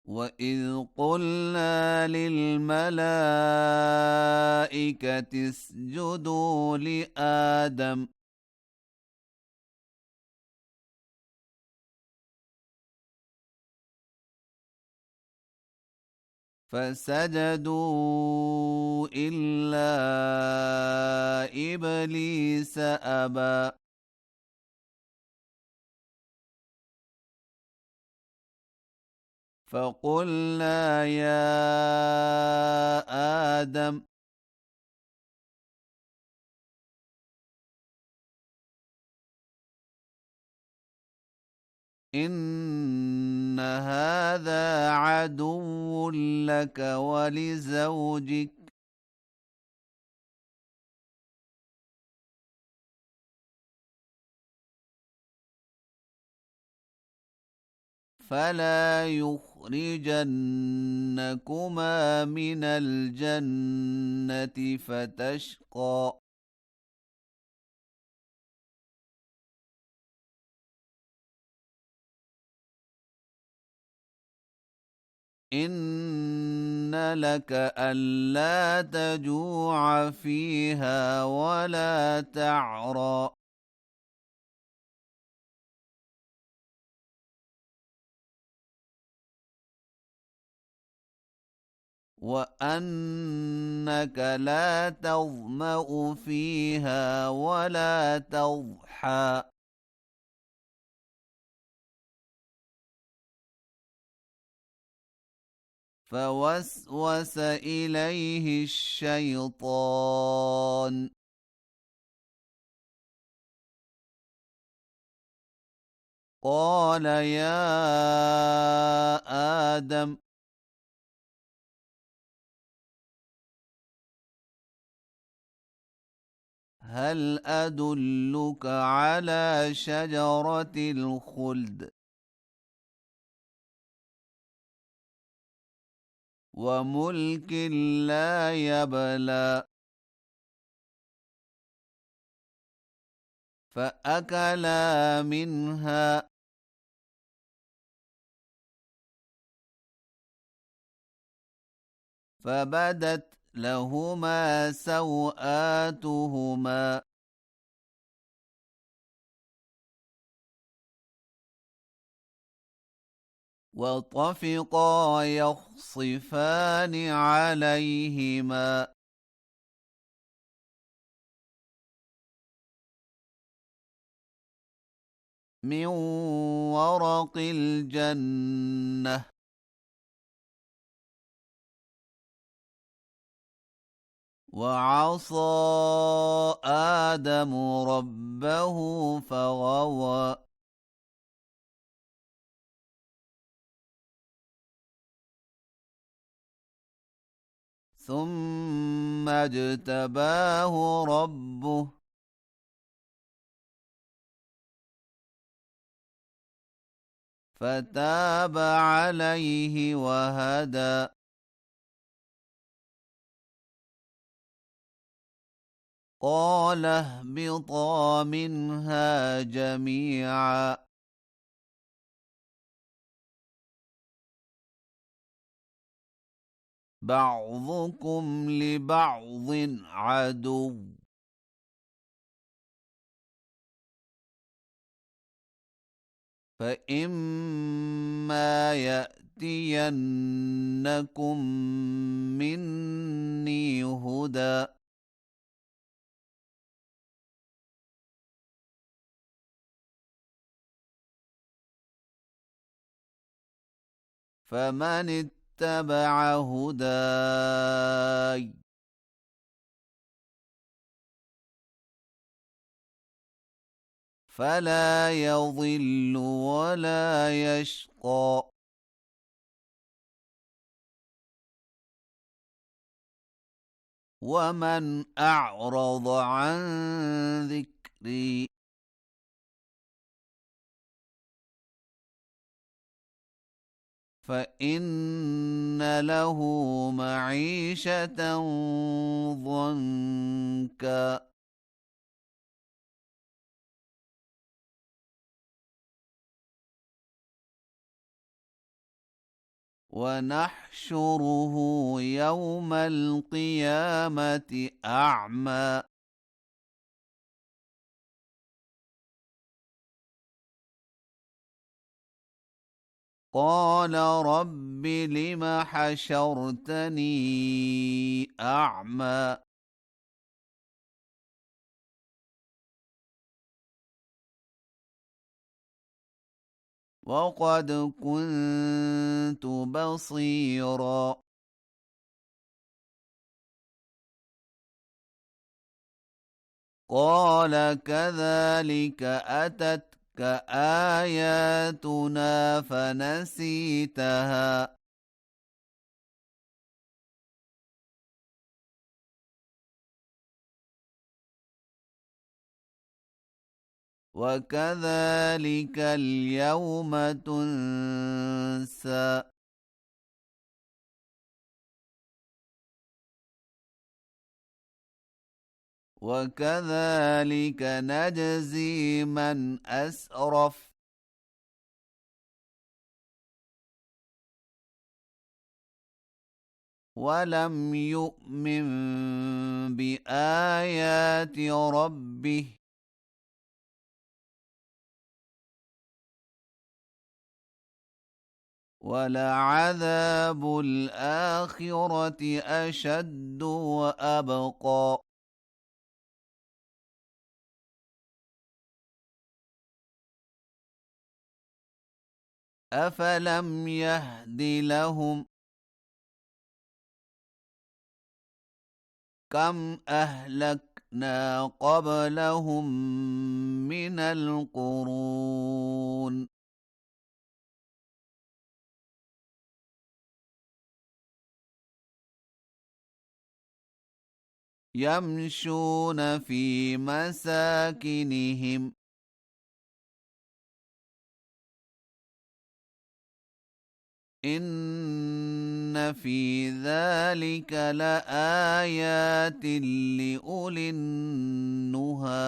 وإذ قلنا للملائكة اسجدوا لآدم فسجدوا إلا إبليس أبى فقلنا يا آدم إن هذا عدو لك ولزوجك فلا يخرجنكما من الجنة فتشقى إن لك ألا تجوع فيها ولا تعرى وأنك لا تظمأ فيها ولا تضحى فوسوس إليه الشيطان قال يا آدم هل أدلك على شجرة الخلد وملك لا يبلى فأكلا منها فبدت لهما سوآتهما وطفقا يخصفان عليهما من ورق الجنة وعصى آدم ربه فغوى ثم اجتباه ربه فتاب عليه وهدى قال اهبطا منها جميعا بعضكم لبعض عدو فإما يأتينكم مني هدى فمن اتبع هداي فلا يضل ولا يشقى ومن أعرض عن ذكري فإن له معيشة ضنكا ونحشره يوم القيامة أعمى قال رب لم حشرتني أعمى وقد كنت بصيرا قال كذلك أتتك آياتنا فنسيتها وكذلك اليوم تنسى وكذلك نجزي من أسرف ولم يؤمن بآيات ربه ولعذاب الآخرة أشد وأبقى أفلم يهد لهم كم أهلكنا قبلهم من القرون يمشون في مساكنهم إن في ذلك لآيات لأولي النهى